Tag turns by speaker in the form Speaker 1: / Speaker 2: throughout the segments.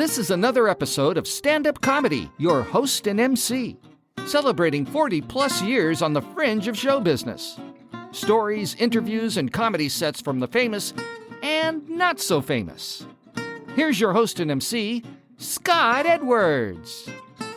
Speaker 1: This is another episode of Standup Comedy, your host and MC, celebrating 40-plus years on the fringe of show business. Stories, interviews, and comedy sets from the famous and not so famous. Here's your host and MC, Scott Edwards.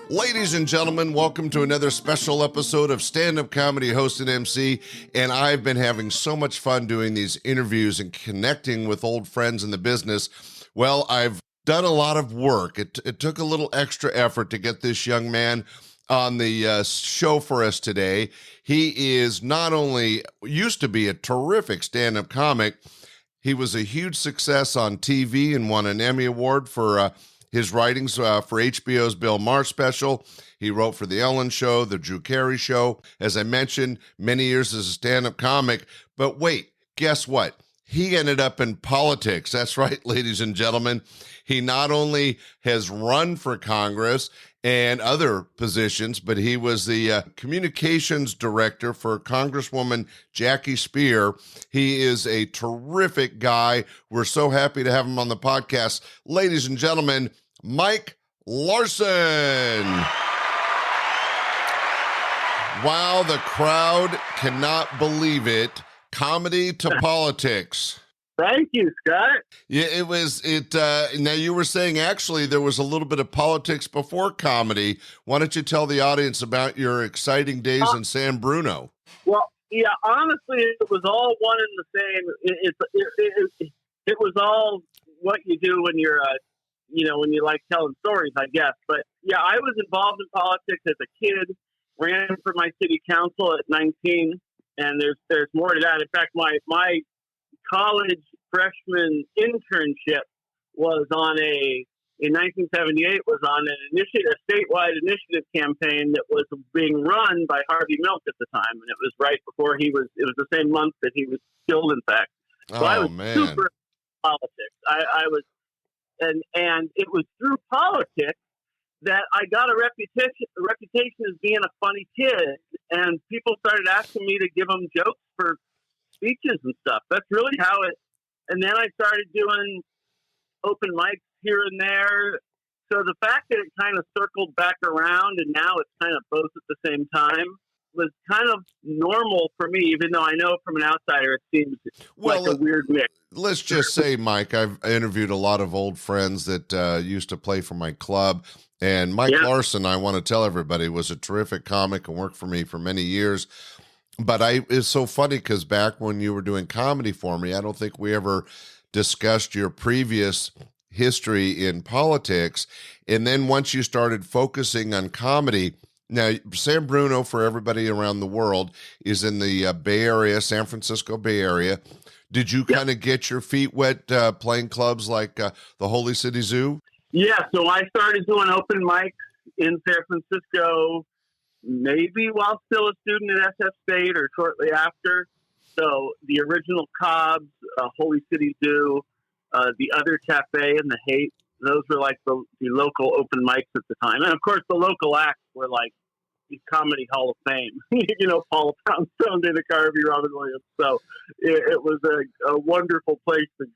Speaker 2: Ladies and gentlemen, welcome to another special episode of Stand-Up Comedy, host and MC, and I've been having so much fun doing these interviews and connecting with old friends in the business. Well, I've done a lot of work. It took a little extra effort to get this young man on the show for us today. He is not only used to be a terrific stand-up comic, he was a huge success on TV and won an Emmy Award for his writings for HBO's Bill Maher special. He wrote for The Ellen Show, The Drew Carey Show. As I mentioned, many years as a stand-up comic. But wait, guess what? He ended up in politics. That's right, ladies and gentlemen. He not only has run for Congress and other positions, but he was the communications director for Congresswoman Jackie Speier. He is a terrific guy. We're so happy to have him on the podcast. Ladies and gentlemen, Mike Larsen. Wow, the crowd cannot believe it. Comedy to politics.
Speaker 3: Thank you, Scott.
Speaker 2: Yeah, now you were saying actually there was a little bit of politics before comedy. Why don't you tell the audience about your exciting days in San Bruno?
Speaker 3: Well, yeah, honestly, it was all one and the same. It was all what you do when you're, when you like telling stories, I guess. But yeah, I was involved in politics as a kid, ran for my city council at 19, and there's more to that. In fact, my college freshman internship was in 1978 was on a statewide initiative campaign that was being run by Harvey Milk at the time, and it was right before it was the same month that he was killed, in fact. So I was super politics. I was, and it was through politics that I got a reputation as being a funny kid, and people started asking me to give them jokes for speeches and stuff. That's really how it. And then I started doing open mics here and there. So the fact that it kind of circled back around and now it's kind of both at the same time was kind of normal for me, even though I know from an outsider it seems like a weird mix.
Speaker 2: Let's just say, Mike, I've interviewed a lot of old friends that used to play for my club. And Mike Larsen, I want to tell everybody, was a terrific comic and worked for me for many years. But it's so funny because back when you were doing comedy for me, I don't think we ever discussed your previous history in politics. And then once you started focusing on comedy, now San Bruno, for everybody around the world, is in the Bay Area, San Francisco Bay Area. Did you kind of get your feet wet playing clubs like the Holy City Zoo?
Speaker 3: Yeah, so I started doing open mics in San Francisco, maybe while still a student at SF State or shortly after. So the original Cobb's, Holy City Zoo, the Other Cafe, and the Hate, those were like the local open mics at the time. And of course, the local acts were like the Comedy Hall of Fame, Paula Poundstone, Dana Carvey, Robin Williams. So it was a wonderful place to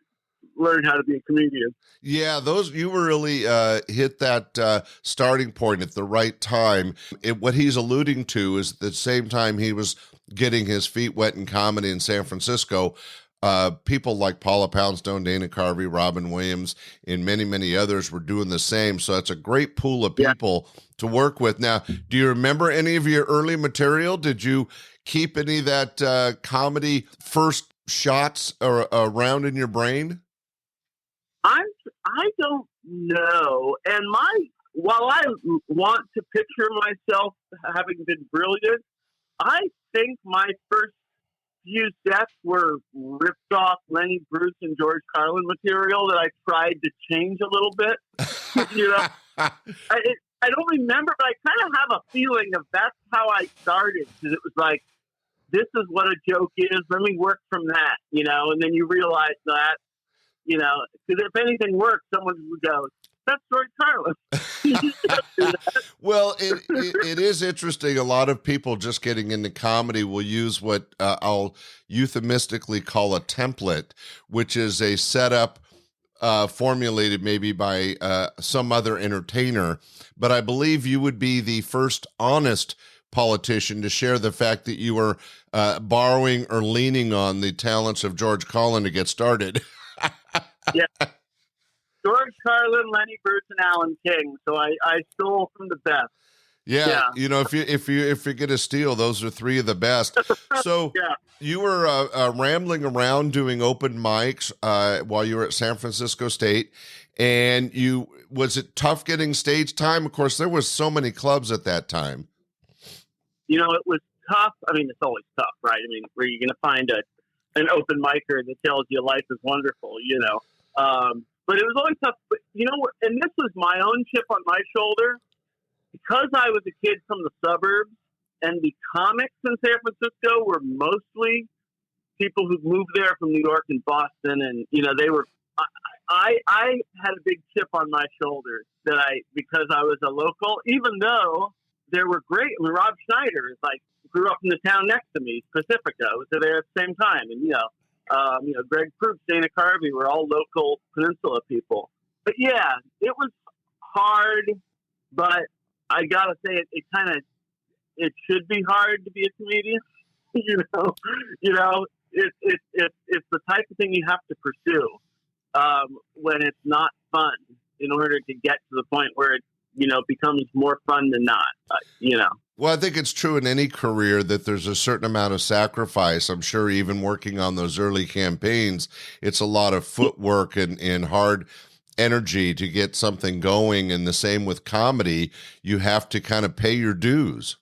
Speaker 3: learn how to be a comedian.
Speaker 2: Yeah, you really hit that starting point at the right time. What he's alluding to is the same time he was getting his feet wet in comedy in San Francisco, people like Paula Poundstone, Dana Carvey, Robin Williams, and many, many others were doing the same. So it's a great pool of people to work with. Now, do you remember any of your early material? Did you keep any of that comedy first shots around in your brain?
Speaker 3: I don't know. And while I want to picture myself having been brilliant, I think my first few sets were ripped off Lenny Bruce and George Carlin material that I tried to change a little bit. I don't remember, but I kind of have a feeling of that's how I started, because it was like, this is what a joke is. Let me work from that, and then you realize that. Because if anything works, someone would go, that's George Carlin.
Speaker 2: Well, it is interesting. A lot of people just getting into comedy will use what I'll euphemistically call a template, which is a setup formulated maybe by some other entertainer, but I believe you would be the first honest politician to share the fact that you were borrowing or leaning on the talents of George Carlin to get started.
Speaker 3: Yeah. George Carlin, Lenny Bruce, and Alan King. So I stole from the best.
Speaker 2: Yeah, you know, if you're gonna steal, those are three of the best. So
Speaker 3: Yeah.
Speaker 2: you were rambling around doing open mics while you were at San Francisco State, and was it tough getting stage time? Of course, there was so many clubs at that time.
Speaker 3: You know, it was tough. I mean, it's always tough, right? I mean, where are you going to find an open micer that tells you life is wonderful, you know? But it was always tough. But, you know, and this was my own chip on my shoulder. Because I was a kid from the suburbs, and the comics in San Francisco were mostly people who moved there from New York and Boston, and you know I had a big chip on my shoulder because I was a local, even though there were great. I mean, Rob Schneider is grew up in the town next to me, Pacifica, was there at the same time, and you know Greg Proops, Dana Carvey were all local Peninsula people. But yeah, it was hard, but I gotta say, it should be hard to be a comedian. you know, it's the type of thing you have to pursue when it's not fun, in order to get to the point where it, you know, becomes more fun than not. You know.
Speaker 2: Well, I think it's true in any career that there's a certain amount of sacrifice. I'm sure even working on those early campaigns, it's a lot of footwork and hard energy to get something going. And the same with comedy, you have to kind of pay your dues.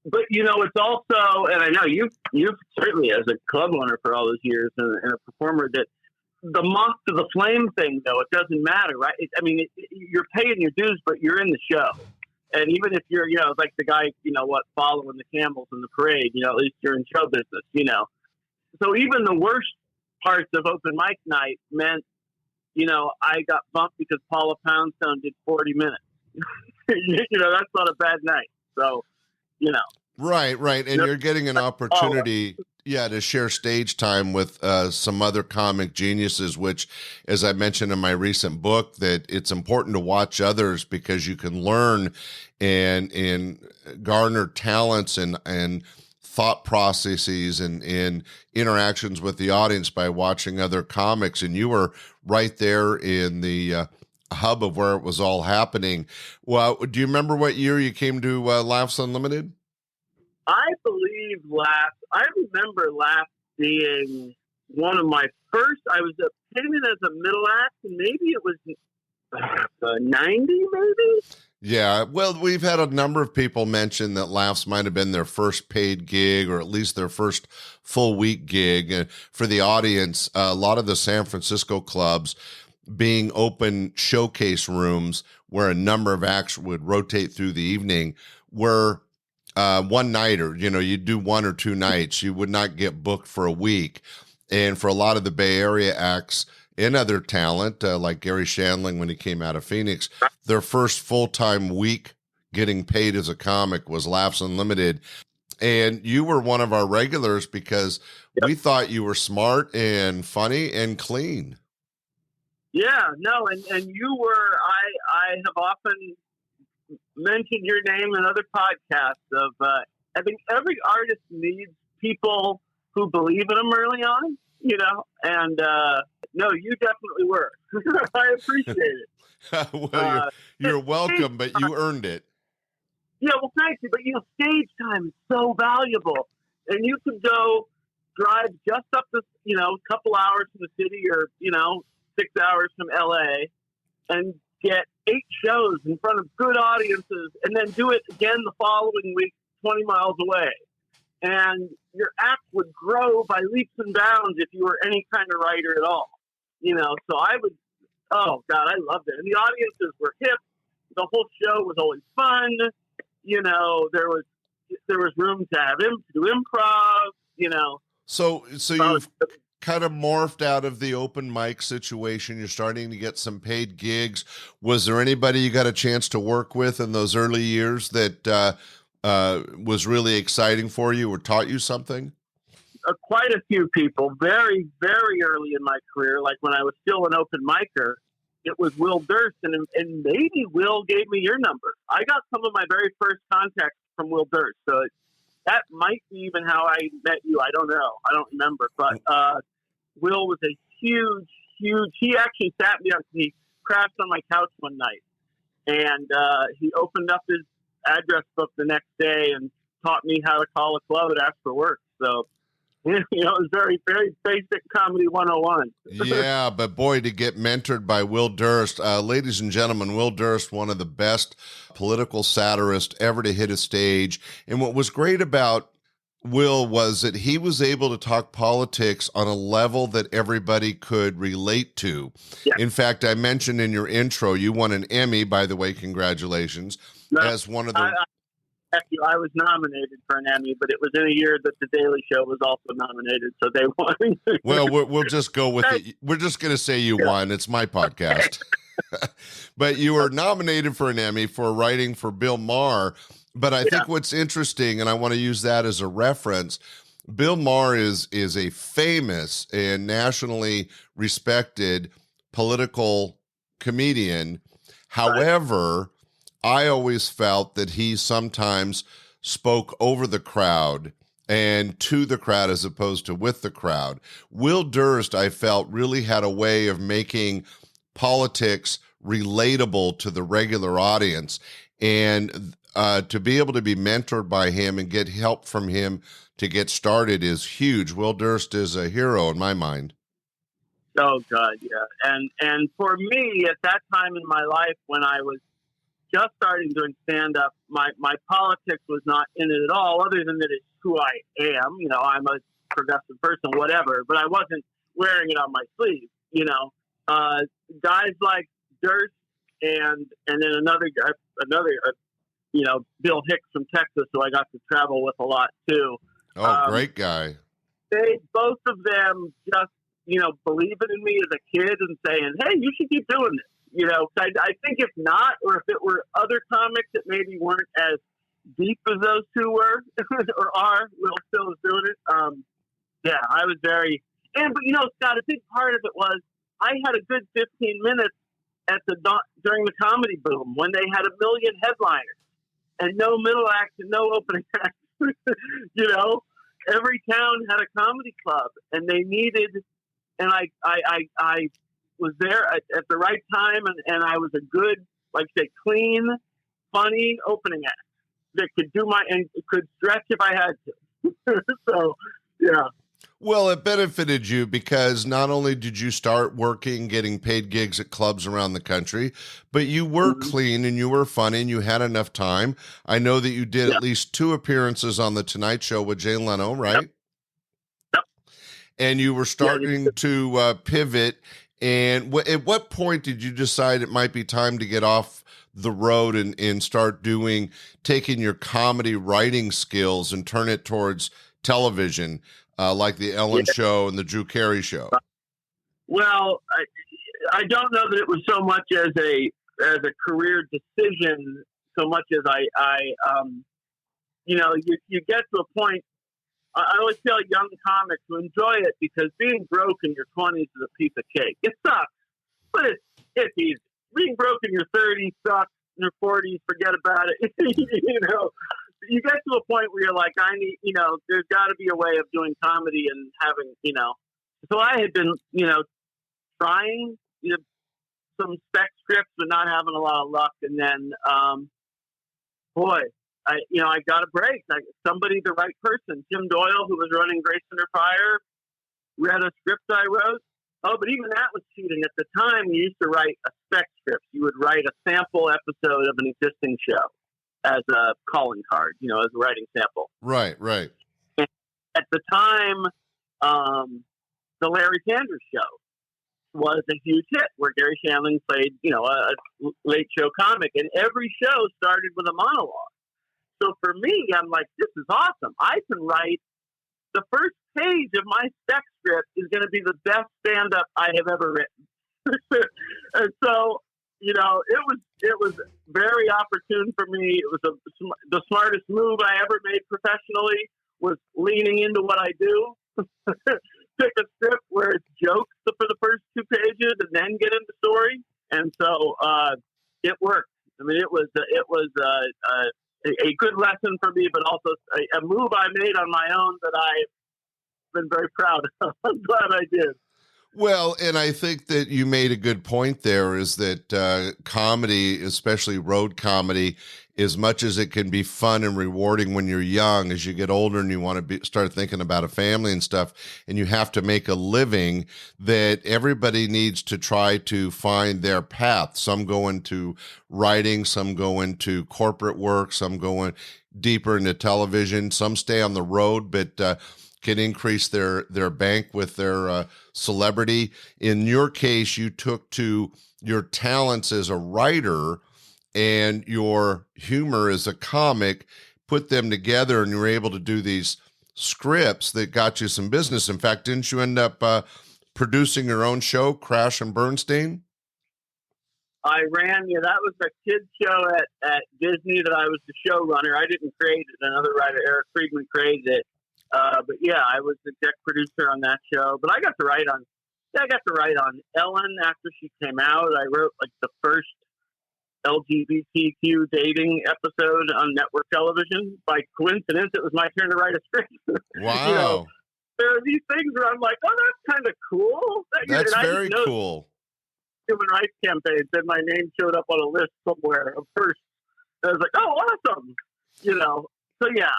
Speaker 3: But you know, it's also, and I know you've certainly, as a club owner for all those years and a performer, that the moth to the flame thing, though, it doesn't matter, right? You're paying your dues, but you're in the show. And even if you're, you know, like the guy, you know, following the camels in the parade, you know, at least you're in show business, you know. So even the worst parts of open mic night meant, you know, I got bumped because Paula Poundstone did 40 minutes. You know, that's not a bad night. So, you know.
Speaker 2: Right. And you're getting an opportunity, to share stage time with some other comic geniuses, which, as I mentioned in my recent book, that it's important to watch others because you can learn and garner talents and thought processes and interactions with the audience by watching other comics. And you were right there in the hub of where it was all happening. Well, do you remember what year you came to Laughs Unlimited?
Speaker 3: I remember Laughs being one of my first. I was came in as a middle act, and maybe it was 90, maybe.
Speaker 2: Yeah, well, we've had a number of people mention that Laughs might have been their first paid gig, or at least their first full week gig. And for the audience, a lot of the San Francisco clubs being open showcase rooms where a number of acts would rotate through the evening were one nighter. You know, you'd do 1 or 2 nights. You would not get booked for a week. And for a lot of the Bay Area acts and other talent, like Gary Shandling when he came out of Phoenix, their first full-time week getting paid as a comic was Laughs Unlimited. And you were one of our regulars because we thought you were smart and funny and clean.
Speaker 3: Yeah, no, and you were, I have often mentioned your name in other podcasts of, I think every artist needs people who believe in them early on, you know, and no, you definitely were. I appreciate it.
Speaker 2: Well, you're welcome, but you earned it.
Speaker 3: Yeah, well, thank you. But, you know, stage time is so valuable. And you can go drive just up the, you know, couple hours from the city or, you know, 6 hours from L.A. and get 8 shows in front of good audiences and then do it again the following week 20 miles away. And your act would grow by leaps and bounds if you were any kind of writer at all. You know, so I would, oh, God, I loved it. And the audiences were hip. The whole show was always fun. You know, there was room to have to do improv, you know.
Speaker 2: So you've kind of morphed out of the open mic situation. You're starting to get some paid gigs. Was there anybody you got a chance to work with in those early years that was really exciting for you or taught you something?
Speaker 3: quite a few people very, very early in my career, like when I was still an open micer. It was Will Durst, and maybe Will gave me your number. I got some of my very first contacts from Will Durst, so that might be even how I met you. I don't know. I don't remember. But Will was a huge, he actually sat me up. He crashed on my couch one night, and he opened up his address book the next day and taught me how to call a club and ask for work. So, it was very, very basic comedy 101.
Speaker 2: Yeah, but boy, to get mentored by Will Durst, ladies and gentlemen, Will Durst, one of the best political satirists ever to hit a stage. And what was great about Will was that he was able to talk politics on a level that everybody could relate to.
Speaker 3: Yeah.
Speaker 2: In fact, I mentioned in your intro, you won an Emmy, by the way, congratulations, as one of the...
Speaker 3: I was nominated for an Emmy, but it was in a year that The Daily Show was also nominated, so they won.
Speaker 2: Well, we'll just go with it. We're just going to say you won. It's my podcast. But you were nominated for an Emmy for writing for Bill Maher. But I think what's interesting, and I want to use that as a reference, Bill Maher is a famous and nationally respected political comedian. However, I always felt that he sometimes spoke over the crowd and to the crowd as opposed to with the crowd. Will Durst, I felt, really had a way of making politics relatable to the regular audience. And to be able to be mentored by him and get help from him to get started is huge. Will Durst is a hero in my mind.
Speaker 3: Oh, God, yeah. And for me, at that time in my life when I was just starting doing stand-up, my politics was not in it at all, other than that it's who I am. I'm a progressive person, whatever, but I wasn't wearing it on my sleeve. Guys like Durst and then another guy, Bill Hicks from Texas, who I got to travel with a lot too.
Speaker 2: Oh, great guy.
Speaker 3: Both of them just, believing in me as a kid and saying, hey, you should keep doing this. I think if not, or if it were other comics that maybe weren't as deep as those two were or are, Will still is doing it. I was very, but Scott, a big part of it was I had a good 15 minutes during the comedy boom when they had 1 million headliners and no middle act and no opening act. Every town had a comedy club and they needed, and I was there at the right time, and I was a good, clean, funny opening act that could could stretch if I had to. So, yeah.
Speaker 2: Well, it benefited you because not only did you start working, getting paid gigs at clubs around the country, but you were clean and you were funny and you had enough time. I know that you did at least 2 appearances on The Tonight Show with Jay Leno, right?
Speaker 3: Yep.
Speaker 2: And you were starting to pivot. And at what point did you decide it might be time to get off the road and start taking your comedy writing skills and turn it towards television, like the Ellen Show and the Drew Carey Show? Well,
Speaker 3: I don't know that it was so much as a career decision, so much as you get to a point. I always tell young comics to enjoy it because being broke in your 20s is a piece of cake. It sucks, but it's easy. Being broke in your 30s sucks. In your 40s, forget about it. You get to a point where you're like, I need, there's got to be a way of doing comedy and having, So I had been, trying some spec scripts, but not having a lot of luck. And then, I got a break. Somebody, the right person, Tim Doyle, who was running Grace Under Fire, read a script I wrote. Oh, but even that was cheating. At the time, you used to write a spec script. You would write a sample episode of an existing show as a calling card, as a writing sample.
Speaker 2: Right.
Speaker 3: And at the time, the Larry Sanders Show was a huge hit where Gary Shandling played, a late show comic. And every show started with a monologue. So for me, I'm like, this is awesome. I can write the first page of my spec script is going to be the best stand-up I have ever written. And so, it was very opportune for me. It was the smartest move I ever made professionally was leaning into what I do. pick a script where it's jokes for the first 2 pages and then get into story. And so it worked. I mean, it was a good lesson for me, but also a move I made on my own that I've been very proud of. I'm glad I did.
Speaker 2: Well, and I think that you made a good point there is that comedy, especially road comedy, as much as it can be fun and rewarding when you're young, as you get older and you want to start thinking about a family and stuff, and you have to make a living, that everybody needs to try to find their path. Some go into writing, some go into corporate work, some go deeper into television, some stay on the road, but can increase their bank with their celebrity. In your case, you took to your talents as a writer and your humor as a comic, put them together, and you were able to do these scripts that got you some business. In fact, didn't you end up producing your own show, Crash and Bernstein?
Speaker 3: I ran, that was a kid's show at Disney that I was the showrunner. I didn't create it. Another writer, Eric Friedman, created it. But yeah, I was the exec producer on that show. But I got to write on Ellen after she came out. I wrote like the first LGBTQ dating episode on network television. By coincidence, it was my turn to write a script.
Speaker 2: Wow.
Speaker 3: There are these things where I'm like, oh, that's kind of cool.
Speaker 2: That's very cool.
Speaker 3: Human rights campaigns, and my name showed up on a list somewhere of first. I was like, oh, awesome. So yeah,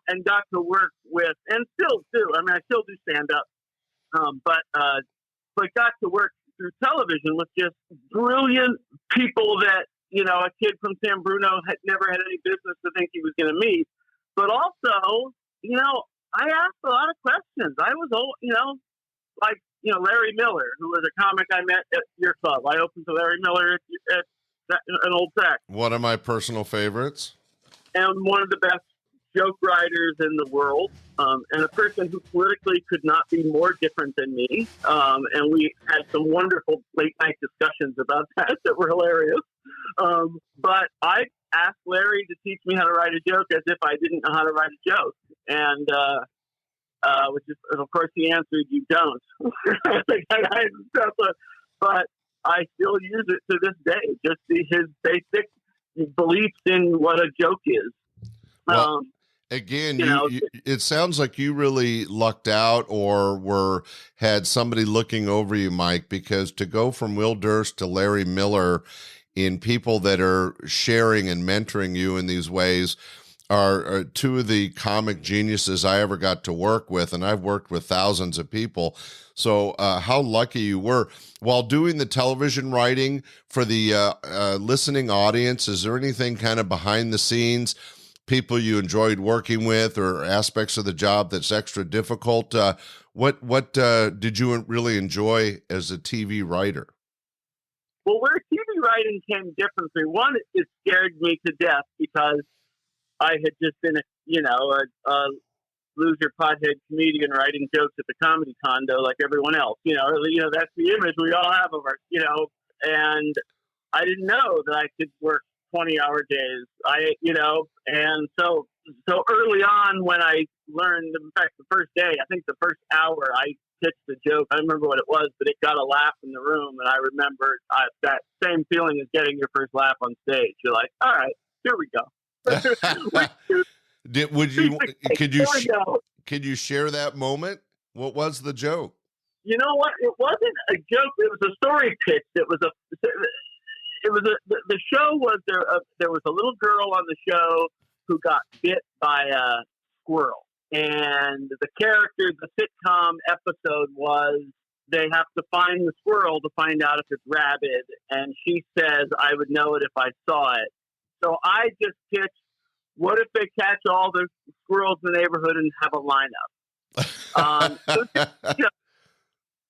Speaker 3: and got to work with, and still do. I mean, I still do stand up, but got to work through television with just brilliant people that a kid from San Bruno had never had any business to think he was going to meet. But also, I asked a lot of questions. I was, Larry Miller, who was a comic I met at your club. I opened to Larry Miller at an old Sac.
Speaker 2: One of my personal favorites.
Speaker 3: And one of the best joke writers in the world, and a person who politically could not be more different than me. And we had some wonderful late night discussions about that were hilarious. But I asked Larry to teach me how to write a joke as if I didn't know how to write a joke. And, which is, of course, he answered, "You don't." But I still use it to this day, just his basic beliefs in what a joke is.
Speaker 2: Well, again, it sounds like you really lucked out or had somebody looking over you, Mike, because to go from Will Durst to Larry Miller in people that are sharing and mentoring you in these ways are two of the comic geniuses I ever got to work with, and I've worked with thousands of people. So how lucky you were. While doing the television writing for the listening audience, is there anything kind of behind the scenes, people you enjoyed working with or aspects of the job that's extra difficult? What did you really enjoy as a TV writer?
Speaker 3: Well, where TV writing came different for me, one, it scared me to death because I had just been, a loser pothead comedian writing jokes at the comedy condo like everyone else. That's the image we all have of our, and I didn't know that I could work 20-hour days. And so early on when I learned, in fact, the first day, I think the first hour I pitched the joke, I remember what it was, but it got a laugh in the room. And I remember that same feeling as getting your first laugh on stage. You're like, all right, here we go.
Speaker 2: Could you share that moment? What was the joke?
Speaker 3: You know what? It wasn't a joke. It was a story pitch. The show was there was a little girl on the show who got bit by a squirrel, and the sitcom episode was they have to find the squirrel to find out if it's rabid, and she says, "I would know it if I saw it." So I just pitched, what if they catch all the squirrels in the neighborhood and have a lineup?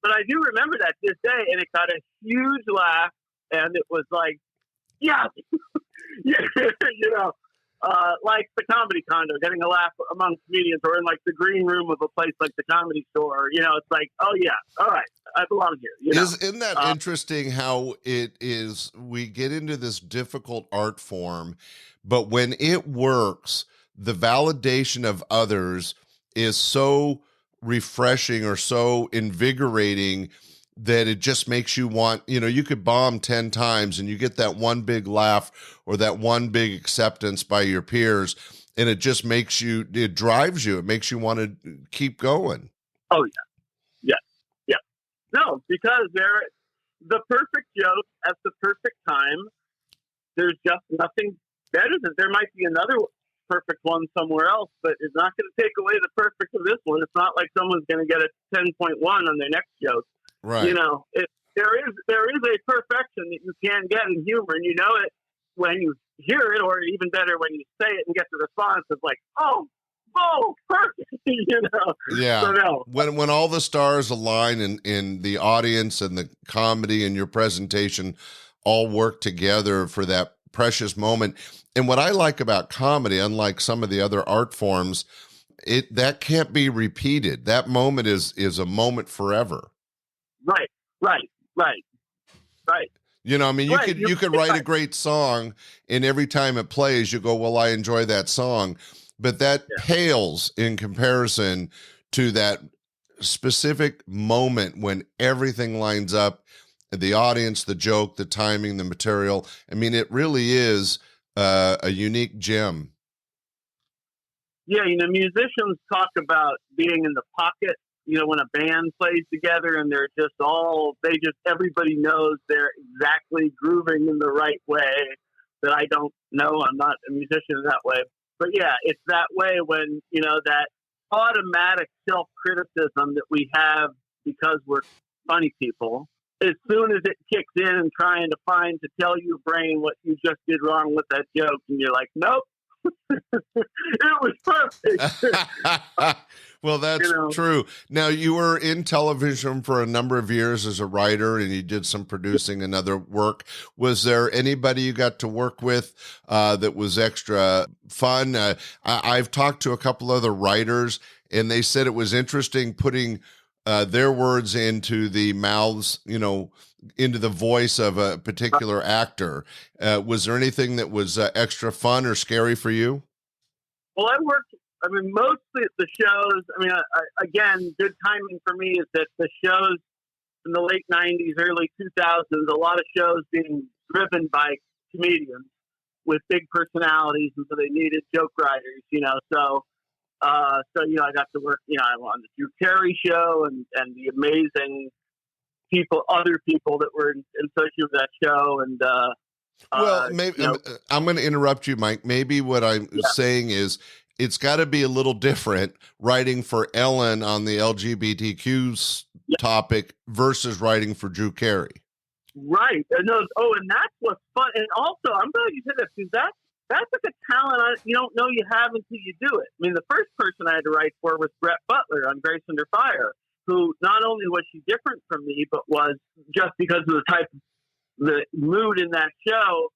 Speaker 3: But I do remember that this day, and it got a huge laugh, and it was like, yeah, like the comedy condo, getting a laugh among comedians, or in like the green room of a place like the Comedy Store. It's like, oh yeah, all right, I belong here.
Speaker 2: Isn't that interesting how it is? We get into this difficult art form, but when it works, the validation of others is so refreshing or so invigorating that it just makes you want, you could bomb 10 times and you get that one big laugh or that one big acceptance by your peers. And it just it drives you. It makes you want to keep going.
Speaker 3: Oh, yeah. Yeah. No, because they're the perfect joke at the perfect time. There's just nothing better than there might be another perfect one somewhere else, but it's not going to take away the perfect of this one. It's not like someone's going to get a 10.1 on their next joke.
Speaker 2: Right.
Speaker 3: There is a perfection that you can get in humor, and you know it when you hear it, or even better when you say it and get the response of like, oh, perfect.
Speaker 2: Yeah.
Speaker 3: So no.
Speaker 2: When all the stars align in the audience and the comedy and your presentation all work together for that precious moment. And what I like about comedy, unlike some of the other art forms, that can't be repeated. That moment is a moment forever.
Speaker 3: Right.
Speaker 2: You could write a great song, and every time it plays, you go, well, I enjoy that song. But that pales in comparison to that specific moment when everything lines up, the audience, the joke, the timing, the material. I mean, it really is a unique gem.
Speaker 3: Yeah, musicians talk about being in the pocket, when a band plays together and they're just everybody knows they're exactly grooving in the right way that I don't know. I'm not a musician in that way. But yeah, it's that way when, that automatic self-criticism that we have because we're funny people, as soon as it kicks in and trying to tell your brain what you just did wrong with that joke, and you're like, nope, it was perfect.
Speaker 2: Well, that's true. Now, you were in television for a number of years as a writer, and you did some producing and other work. Was there anybody you got to work with that was extra fun? I've talked to a couple other writers, and they said it was interesting putting their words into the mouths, into the voice of a particular actor. Was there anything that was extra fun or scary for you?
Speaker 3: Well, mostly at the shows. Again, good timing for me is that the shows in the late 90s, early 2000s, a lot of shows being driven by comedians with big personalities, and so they needed joke writers, So I got to work, on the Drew Carey show and the amazing other people that were associated with that show. And,
Speaker 2: maybe I'm going to interrupt you, Mike. Maybe what I'm saying is it's got to be a little different writing for Ellen on the LGBTQ topic versus writing for Drew Carey.
Speaker 3: Right. And that's what's fun. And also, I'm glad you said that, because that's like a talent you don't know you have until you do it. The first person I had to write for was Brett Butler on Grace Under Fire, who not only was she different from me, but was just because of the mood in that show,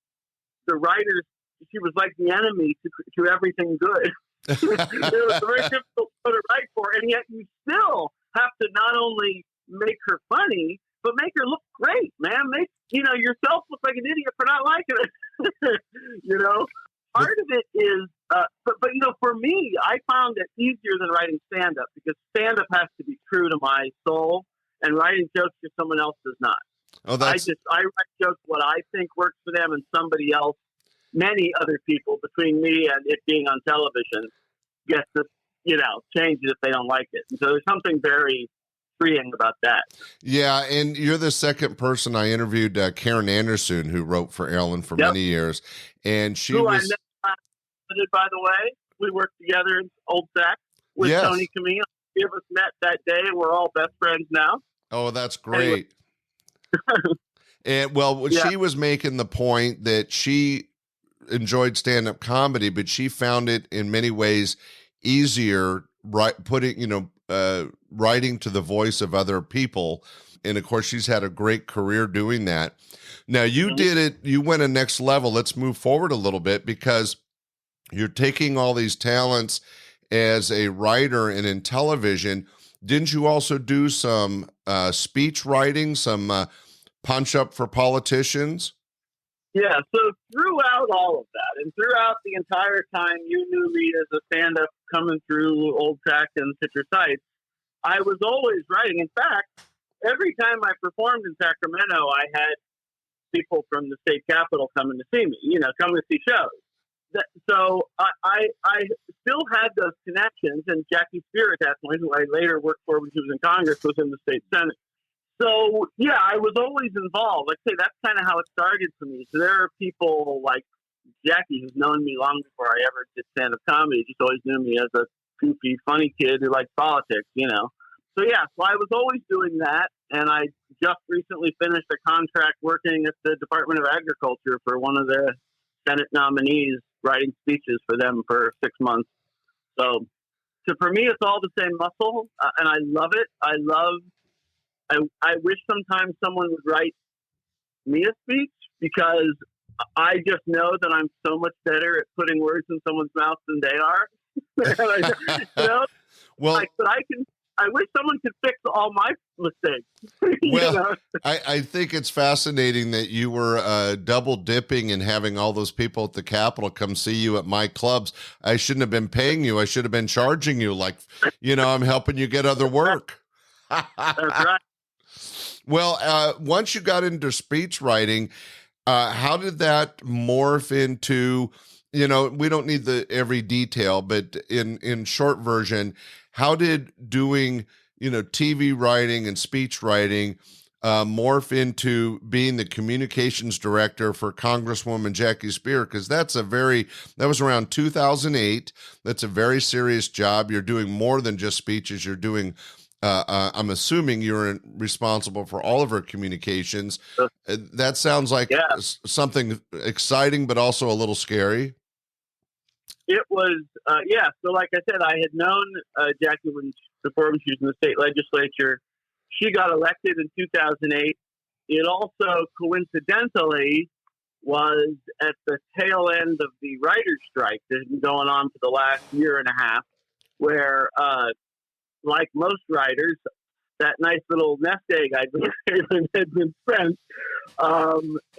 Speaker 3: the writers, she was like the enemy to everything good. It was a very difficult show to write for, and yet you still have to not only make her funny, but make her look great, man. Make yourself look like an idiot for not liking it. Part of it is, but for me, I found it easier than writing stand-up, because stand-up has to be true to my soul, and writing jokes for someone else does not. I write jokes what I think works for them, and somebody else, many other people between me and it being on television, get to change it if they don't like it. And so there's something very freeing about that.
Speaker 2: Yeah, and you're the second person I interviewed, Karen Anderson, who wrote for Ellen for many years, and she was.
Speaker 3: By the way, we worked together in Old Sac with Tony Camille. We of us met that day, and we're all best friends now.
Speaker 2: Oh, that's great. And she was making the point that she enjoyed stand-up comedy, but she found it in many ways easier writing to the voice of other people. And of course, she's had a great career doing that. Now, you did it, you went a next level. Let's move forward a little bit, because you're taking all these talents as a writer and in television. Didn't you also do some speech writing, some punch up for politicians?
Speaker 3: Yeah, so throughout all of that, and throughout the entire time you knew me as a stand-up coming through Old Sac and Citrus Heights, I was always writing. In fact, every time I performed in Sacramento, I had people from the state capitol coming to see me, coming to see shows. So I still had those connections, and Jackie Speier at that point, who I later worked for when she was in Congress, was in the state Senate. So, yeah, I was always involved. Like I say, that's kind of how it started for me. So there are people like Jackie who's known me long before I ever did stand-up comedy. Just always knew me as a goofy, funny kid who liked politics, So, yeah, so I was always doing that, and I just recently finished a contract working at the Department of Agriculture for one of the Senate nominees, writing speeches for them for 6 months. So for me, it's all the same muscle, and I love it. I wish sometimes someone would write me a speech, because I just know that I'm so much better at putting words in someone's mouth than they are.
Speaker 2: Well,
Speaker 3: but I wish someone could fix all my mistakes.
Speaker 2: Well, I think it's fascinating that you were double dipping and having all those people at the Capitol come see you at my clubs. I shouldn't have been paying you. I should have been charging you. Like, I'm helping you get other work.
Speaker 3: That's right.
Speaker 2: Well, once you got into speech writing, how did that morph into, we don't need every detail, but in short version, how did doing, TV writing and speech writing morph into being the communications director for Congresswoman Jackie Speier? Because that was around 2008. That's a very serious job. You're doing more than just speeches. You're doing, I'm assuming you're responsible for all of her communications. That sounds like something exciting, but also a little scary.
Speaker 3: It was, So like I said, I had known Jackie before she was in the state legislature. She got elected in 2008. It also coincidentally was at the tail end of the writer's strike that had been going on for the last year and a half, where, like most writers, that nice little nest egg I'd been saving had been spent.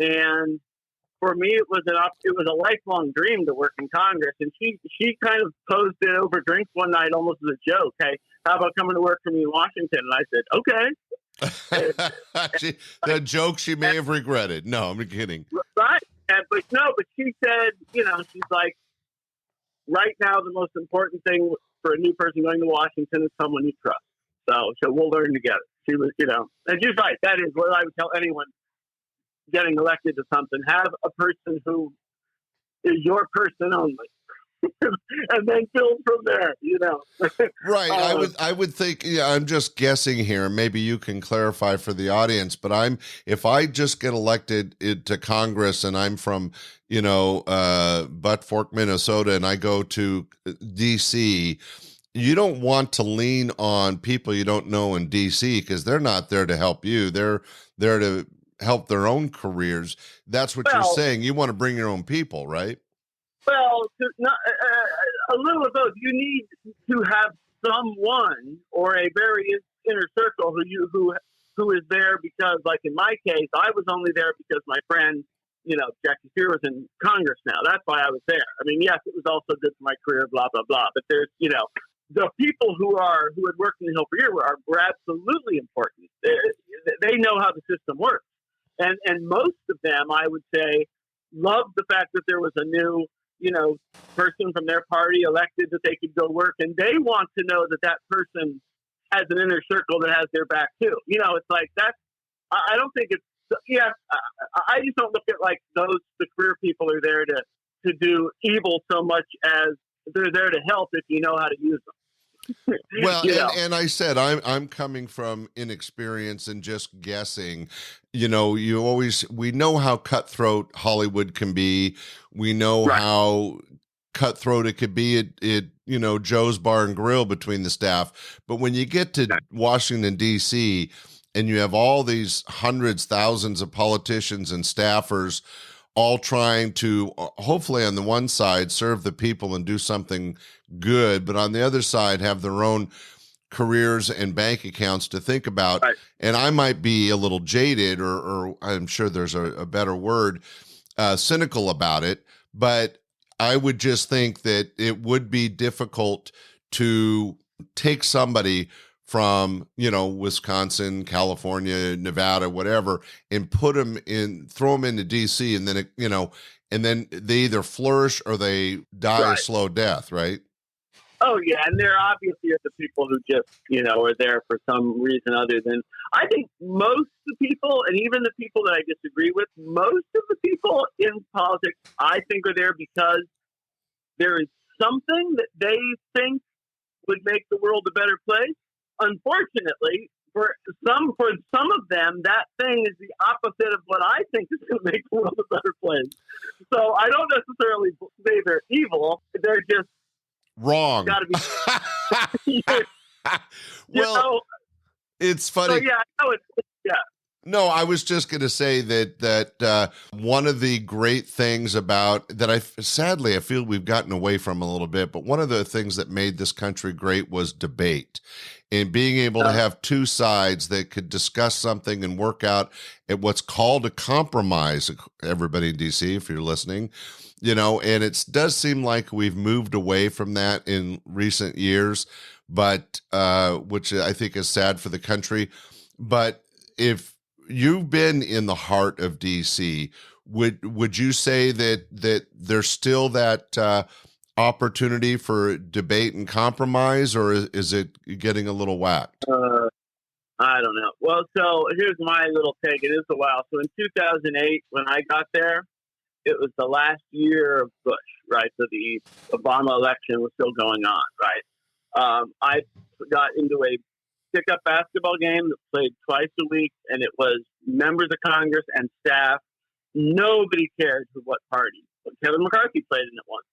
Speaker 3: And for me, it was a lifelong dream to work in Congress, and she kind of posed it over drinks one night, almost as a joke. Hey, how about coming to work for me in Washington? And I said, okay.
Speaker 2: The joke she may have regretted. No, I'm kidding.
Speaker 3: Right, but she said, she's like, right now the most important thing for a new person going to Washington is someone you trust. So we'll learn together. She was, and she's right. That is what I would tell anyone getting elected to something. Have a person who is your person only, and then build from there.
Speaker 2: Right. I would think. Yeah, I'm just guessing here. Maybe you can clarify for the audience. But if I just get elected to Congress and I'm from Butt Fork, Minnesota, and I go to D.C., you don't want to lean on people you don't know in D.C. because they're not there to help you. They're there to help their own careers. That's what you're saying. You want to bring your own people, right?
Speaker 3: Well, a little of both. You need to have someone or a very inner circle who is there because, like in my case, I was only there because my friend, Jackie Speier was in Congress now. That's why I was there. I mean, yes, it was also good for my career, blah, blah, blah. But there's, the people who had worked in the Hill for years were absolutely important. They know how the system works. And most of them, I would say, loved the fact that there was a new, person from their party elected that they could go work. And they want to know that person has an inner circle that has their back too. It's like that's, I don't think it's, I just don't look at like the career people are there to do evil so much as they're there to help if you know how to use them.
Speaker 2: Well, and I said I'm coming from inexperience and just guessing. We know how cutthroat Hollywood can be. We know how cutthroat it could be at Joe's Bar and Grill between the staff. But when you get to Washington D.C. and you have all these hundreds, thousands of politicians and staffers all trying to, hopefully on the one side, serve the people and do something good, but on the other side, have their own careers and bank accounts to think about. Right. And I might be a little jaded, or I'm sure there's a better word, cynical about it, but I would just think that it would be difficult to take somebody from, Wisconsin, California, Nevada, whatever, and throw them into DC, and then, and then they either flourish or they die a
Speaker 3: Right.
Speaker 2: slow death, right?
Speaker 3: Oh, yeah, and there obviously are the people who just, are there for some reason other than, I think most of the people, and even the people that I disagree with, most of the people in politics, I think, are there because there is something that they think would make the world a better place. Unfortunately, for some of them, that thing is the opposite of what I think is going to make the world a better place. So I don't necessarily say they're evil. They're just
Speaker 2: wrong.
Speaker 3: Got to be.
Speaker 2: Well, it's funny.
Speaker 3: So, yeah, I know it's. Yeah.
Speaker 2: No, I was just going to say that one of the great things about that sadly I feel we've gotten away from a little bit, but one of the things that made this country great was debate, and being able to have two sides that could discuss something and work out at what's called a compromise. Everybody in DC, if you're listening, and it does seem like we've moved away from that in recent years, but which I think is sad for the country. But if you've been in the heart of DC, would you say that there's still that opportunity for debate and compromise, or is it getting a little whacked?
Speaker 3: I don't know. Well, so here's my little take. It is a while. So in 2008, when I got there, it was the last year of Bush, right? So the Obama election was still going on, right? I got into a pickup basketball game that played twice a week, and it was members of Congress and staff. Nobody cared for what party. But Kevin McCarthy played in it once.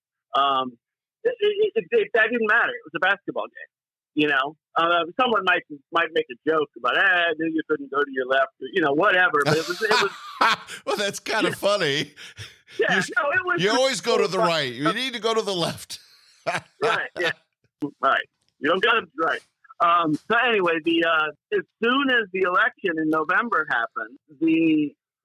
Speaker 3: That didn't matter. It was a basketball game, Someone might make a joke about, I knew you couldn't go to your left, or, whatever. But it was.
Speaker 2: Well, that's kind of funny.
Speaker 3: Yeah, it was.
Speaker 2: You always go to the right. You need to go to the left.
Speaker 3: Right. Yeah. Right. You don't got to right. So anyway, as soon as the election in November happened,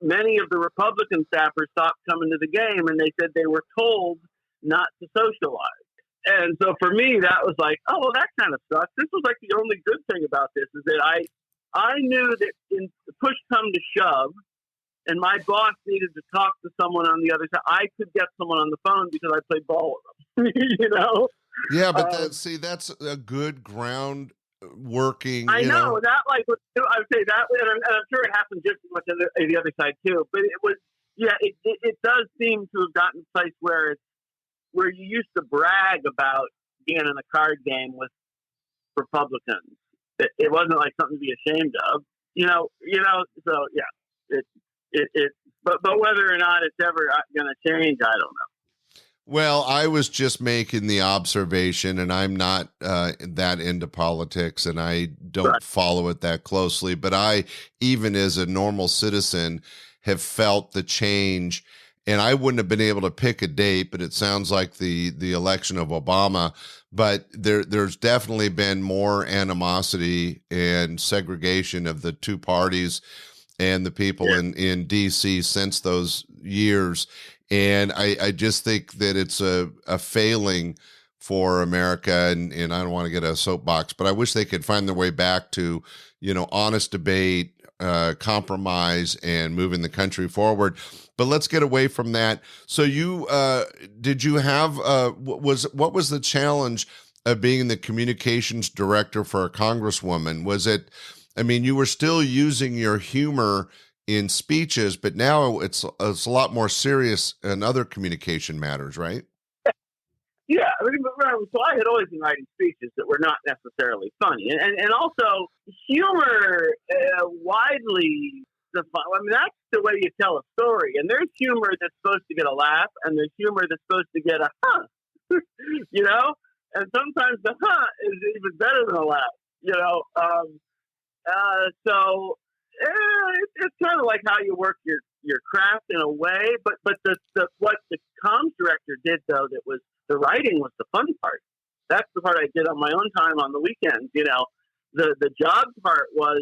Speaker 3: many of the Republican staffers stopped coming to the game, and they said they were told not to socialize. And so for me, that was like, oh, well, that kind of sucks. This was like the only good thing about this is that I knew that in push come to shove, and my boss needed to talk to someone on the other side, I could get someone on the phone because I played ball with them.
Speaker 2: Yeah, but that's a good ground working.
Speaker 3: I know that, I would say that, and I'm sure it happened just as much on the other side too. But it was, it does seem to have gotten to a place where you used to brag about being in a card game with Republicans. It wasn't like something to be ashamed of, So yeah, but whether or not it's ever going to change, I don't know.
Speaker 2: Well, I was just making the observation, and I'm not that into politics, and I don't follow it that closely. But I, even as a normal citizen, have felt the change. And I wouldn't have been able to pick a date, but it sounds like the election of Obama. But there's definitely been more animosity and segregation of the two parties and the people in D.C. since those years. And I just think that it's a failing for America, and I don't want to get a soapbox, but I wish they could find their way back to, honest debate, compromise, and moving the country forward. But let's get away from that. So did you have, what was the challenge of being the communications director for a congresswoman? Was it, you were still using your humor in speeches, but now it's a lot more serious in other communication matters, right?
Speaker 3: Yeah, so I had always been writing speeches that were not necessarily funny, and also humor widely defined. That's the way you tell a story. And there's humor that's supposed to get a laugh, and there's humor that's supposed to get a huh, And sometimes the huh is even better than a laugh, So. It's kind of like how you work your craft in a way, but what the comms director did, though, that was the writing was the fun part. That's the part I did on my own time on the weekends. The job part was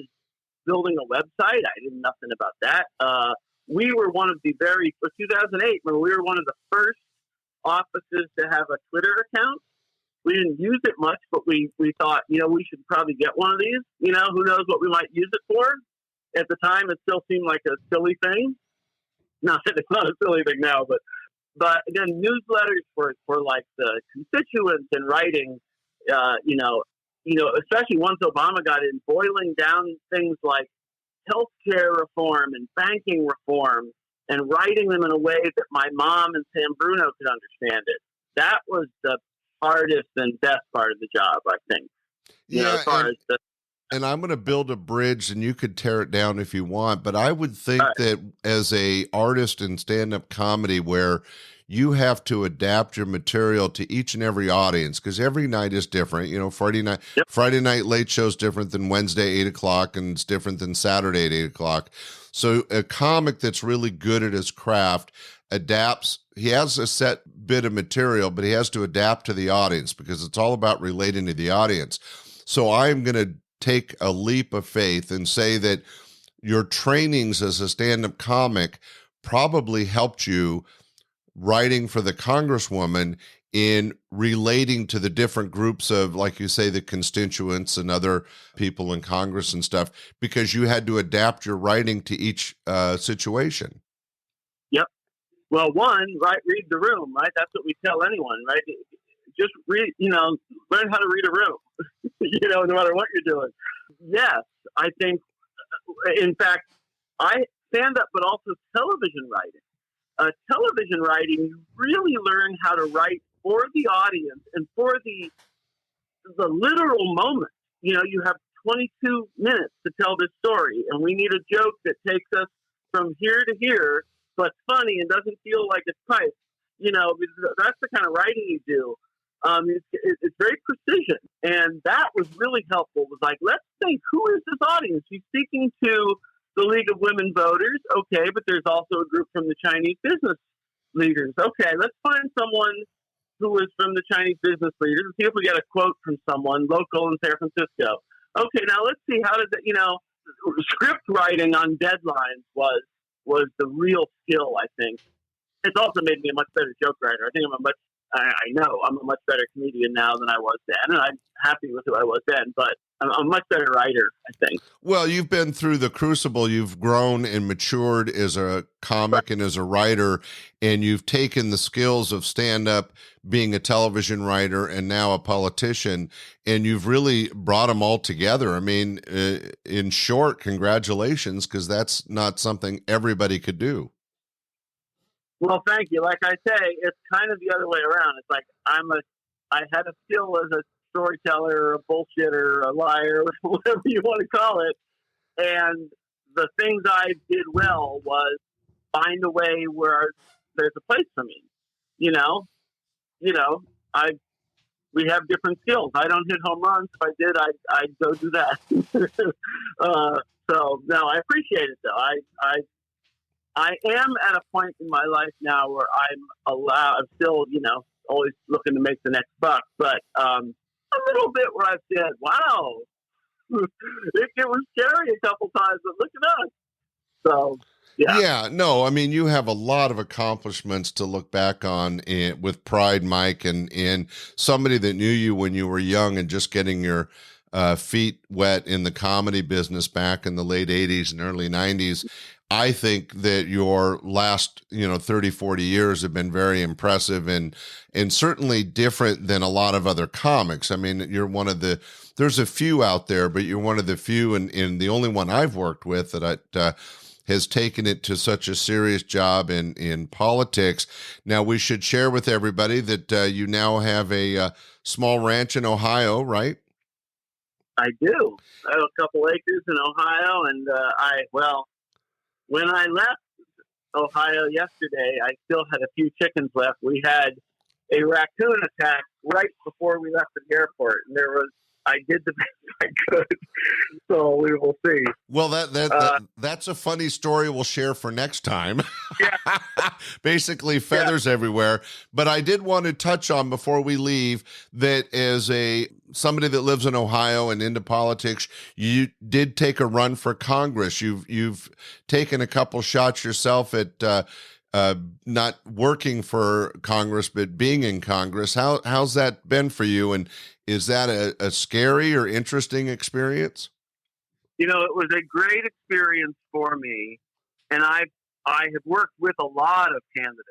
Speaker 3: building a website. I did nothing about that. We were one of the for 2008 when we were one of the first offices to have a Twitter account, We didn't use it much, but we thought, we should probably get one of these. Who knows what we might use it for? At the time, it still seemed like a silly thing. Not that it's not a silly thing now, but again, newsletters for like the constituents and writing, especially once Obama got in, boiling down things like healthcare reform and banking reform and writing them in a way that my mom and Sam Bruno could understand it. That was the hardest and best part of the job, I think.
Speaker 2: And I'm going to build a bridge, and you could tear it down if you want, but I would think that as a artist in stand-up comedy, where you have to adapt your material to each and every audience, because every night is different. Friday night late show is different than Wednesday 8:00, and it's different than Saturday at 8:00. So a comic that's really good at his craft adapts. He has a set bit of material, but he has to adapt to the audience, because it's all about relating to the audience. So I'm going to take a leap of faith and say that your trainings as a stand-up comic probably helped you writing for the Congresswoman in relating to the different groups of, like you say, the constituents and other people in Congress and stuff, because you had to adapt your writing to each situation.
Speaker 3: Yep. Well, read the room, right? That's what we tell anyone, right? Just read, learn how to read a room, no matter what you're doing. Yes, I think, in fact, I stand up, but also television writing. Television writing, you really learn how to write for the audience and for the literal moment. You have 22 minutes to tell this story, and we need a joke that takes us from here to here, but funny and doesn't feel like it's typed. That's the kind of writing you do. It's very precision, and that was really helpful. It was like, let's think, who is this audience? He's speaking to the League of Women Voters, okay, but there's also a group from the Chinese business leaders. Okay, let's find someone who is from the Chinese business leaders and see if we get a quote from someone local in San Francisco. Okay, now let's see, how does it, script writing on deadlines was the real skill, I think. It's also made me a much better joke writer. I think I know I'm a much better comedian now than I was then, and I'm happy with who I was then, but I'm a much better writer, I think.
Speaker 2: Well, you've been through the crucible. You've grown and matured as a comic and as a writer, and you've taken the skills of stand-up, being a television writer, and now a politician, and you've really brought them all together. I mean, in short, congratulations, because that's not something everybody could do.
Speaker 3: Well, thank you. Like I say, it's kind of the other way around. It's like I had a skill as a storyteller, a bullshitter, a liar, whatever you want to call it. And the things I did well was find a way where there's a place for me. We have different skills. I don't hit home runs. If I did, I'd go do that. So no, I appreciate it though. I am at a point in my life now where I'm still, always looking to make the next buck, but a little bit where I've said, wow, it was scary a couple times, but look at us. So, yeah. Yeah,
Speaker 2: no, I mean, you have a lot of accomplishments to look back on with pride, Mike, and somebody that knew you when you were young and just getting your feet wet in the comedy business back in the late 80s and early 90s. I think that your last, 30, 40 years have been very impressive and certainly different than a lot of other comics. I mean, you're one of there's a few out there, but you're one of the few and the only one I've worked with that has taken it to such a serious job in politics. Now, we should share with everybody that you now have a small ranch in Ohio, right?
Speaker 3: I do. I have a couple acres in Ohio, and when I left Ohio yesterday, I still had a few chickens left. We had a raccoon attack right before we left the airport, and I did the best I could. So we will see.
Speaker 2: Well, that's a funny story we'll share for next time.
Speaker 3: Yeah.
Speaker 2: Basically feathers everywhere. But I did want to touch on before we leave that as somebody that lives in Ohio and into politics, you did take a run for Congress. You've taken a couple shots yourself at not working for Congress, but being in Congress. How's that been for you? And is that a scary or interesting experience?
Speaker 3: You know, it was a great experience for me, and I have worked with a lot of candidates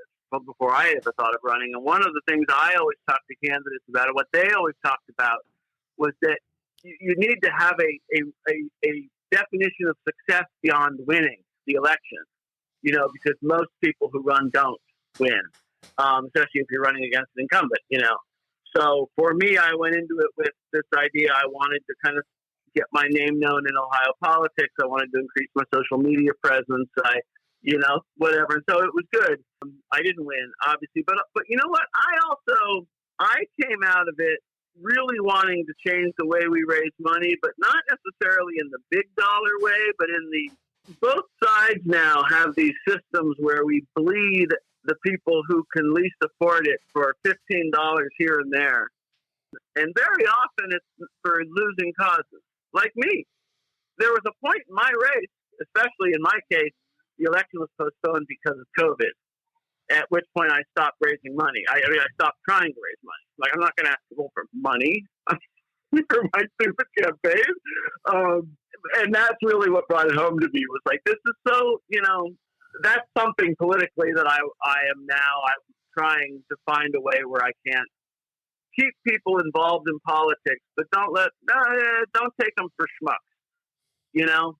Speaker 3: before I ever thought of running. And one of the things I always talked to candidates about, and what they always talked about, was that you need to have a definition of success beyond winning the election. You know, because most people who run don't win, especially if you're running against an incumbent. You know, so for me, I went into it with this idea. I wanted to kind of get my name known in Ohio politics. I wanted to increase my social media presence. Whatever. And so it was good. I didn't win, obviously, but you know what? I came out of it really wanting to change the way we raise money, but not necessarily in the big dollar way, but in the both sides now have these systems where we bleed the people who can least afford it for $15 here and there. And very often it's for losing causes. Like me. There was a point in my race, especially in my case, the election was postponed because of COVID, at which point I stopped raising money. I stopped trying to raise money. Like, I'm not going to ask people for money for my stupid campaign. And that's really what brought it home to me, was like, this is so, that's something politically that I'm trying to find a way where I can keep people involved in politics, but don't take them for schmucks.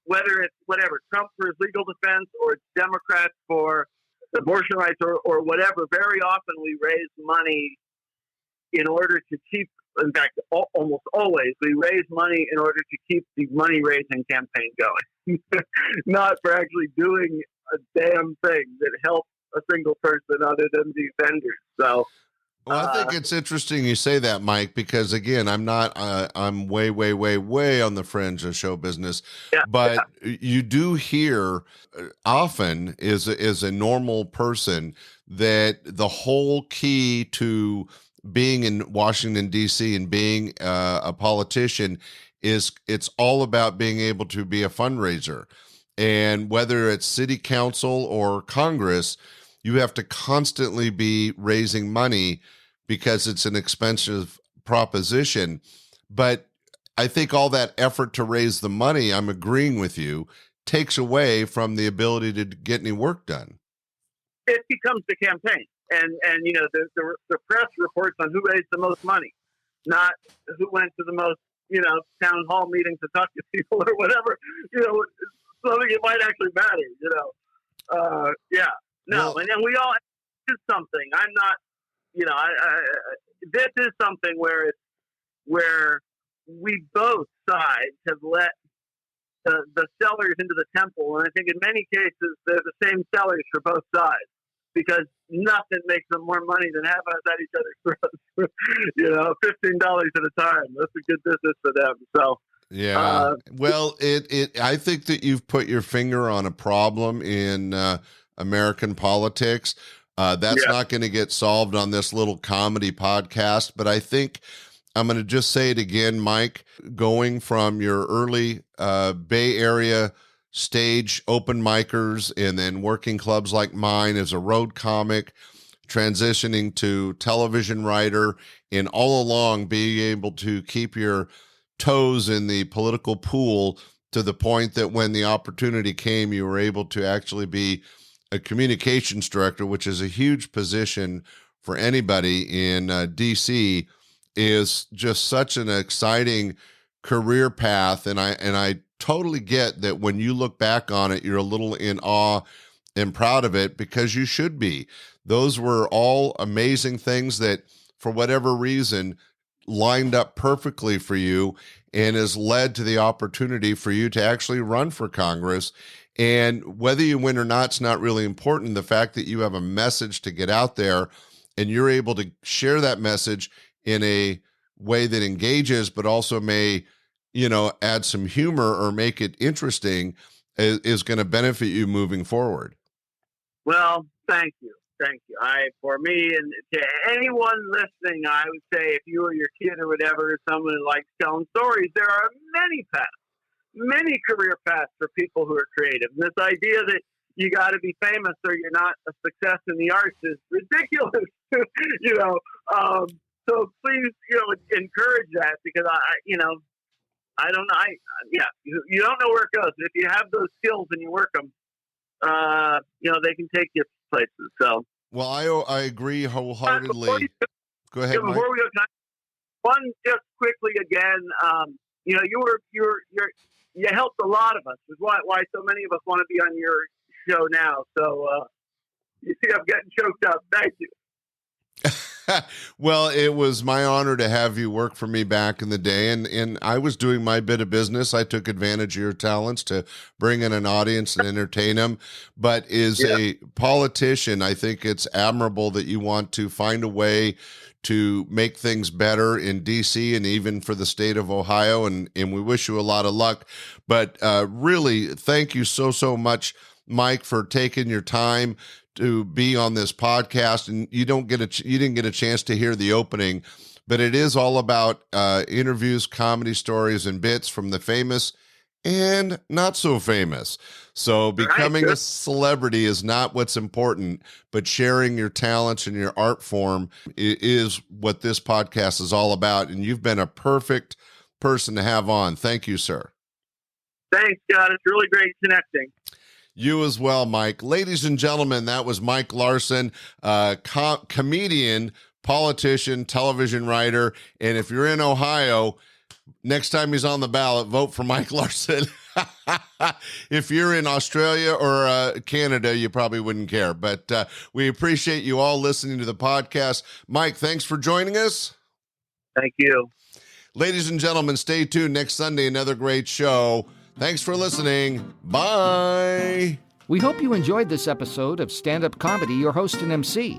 Speaker 3: Whether it's whatever, Trump for his legal defense or it's Democrats for abortion rights or whatever. Very often we raise money in order to keep, in fact, almost always, we raise money in order to keep the money-raising campaign going, not for actually doing a damn thing that helps a single person other than the vendors. So,
Speaker 2: well, I think it's interesting you say that, Mike, because again, I'm way, way, way, way on the fringe of show business, but you do hear often as a normal person that the whole key to being in Washington, D.C. and being a politician is it's all about being able to be a fundraiser. And whether it's city council or Congress, you have to constantly be raising money because it's an expensive proposition. But I think all that effort to raise the money, I'm agreeing with you, takes away from the ability to get any work done.
Speaker 3: It becomes the campaign. And the press reports on who raised the most money, not who went to the most, town hall meetings to talk to people or whatever, something it might actually matter, No, and then we all do something. I'm not, this is something where we both sides have let the sellers into the temple. And I think in many cases, they're the same sellers for both sides, because nothing makes them more money than having us at each other's throats. $15 at a time. That's a good business for them. So,
Speaker 2: yeah. Well, I think that you've put your finger on a problem in American politics. That's not going to get solved on this little comedy podcast, but I think I'm going to just say it again, Mike, going from your early Bay Area stage open micers and then working clubs like mine as a road comic, transitioning to television writer, and all along being able to keep your toes in the political pool to the point that when the opportunity came, you were able to actually be a communications director, which is a huge position for anybody in DC, is just such an exciting career path. And I totally get that when you look back on it, you're a little in awe and proud of it, because you should be. Those were all amazing things that, for whatever reason, lined up perfectly for you and has led to the opportunity for you to actually run for Congress. And whether you win or not, it's not really important. The fact that you have a message to get out there and you're able to share that message in a way that engages, but also may, add some humor or make it interesting is going to benefit you moving forward.
Speaker 3: Well, thank you. Thank you. For me and to anyone listening, I would say if you or your kid or whatever, someone who likes telling stories, there are many paths, many career paths for people who are creative. And this idea that you got to be famous or you're not a success in the arts is ridiculous. So please, encourage that, because I don't know. You don't know where it goes. If you have those skills and you work them, they can take you places. So,
Speaker 2: well, I agree wholeheartedly. Go ahead, Mike.
Speaker 3: Before we go, one just quickly again. You helped a lot of us. Is why so many of us want to be on your show now. So you see, I'm getting choked up. Thank you.
Speaker 2: Well, it was my honor to have you work for me back in the day, and I was doing my bit of business. I took advantage of your talents to bring in an audience and entertain them. But as a politician, I think it's admirable that you want to find a way to make things better in D.C. and even for the state of Ohio, and we wish you a lot of luck. But really, thank you so much, Mike, for taking your time to be on this podcast. And you didn't get a chance to hear the opening, but it is all about interviews, comedy stories, and bits from the famous and not so famous. So becoming a celebrity is not what's important, but sharing your talents and your art form is what this podcast is all about. And you've been a perfect person to have on. Thank you, sir.
Speaker 3: Thanks, Scott. It's really great connecting.
Speaker 2: You as well, Mike. Ladies and gentlemen, that was Mike Larsen, comedian, politician, television writer. And if you're in Ohio, next time he's on the ballot, vote for Mike Larsen. If you're in Australia or Canada, you probably wouldn't care. But we appreciate you all listening to the podcast. Mike, thanks for joining us.
Speaker 3: Thank you.
Speaker 2: Ladies and gentlemen, stay tuned next Sunday, another great show. Thanks for listening. Bye.
Speaker 1: We hope you enjoyed this episode of Stand-Up Comedy, Your Host and MC.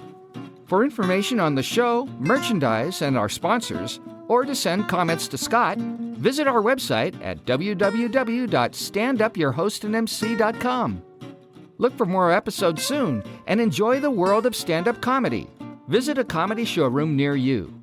Speaker 1: For information on the show, merchandise, and our sponsors, or to send comments to Scott, visit our website at www.standupyourhostandmc.com. Look for more episodes soon and enjoy the world of stand-up comedy. Visit a comedy showroom near you.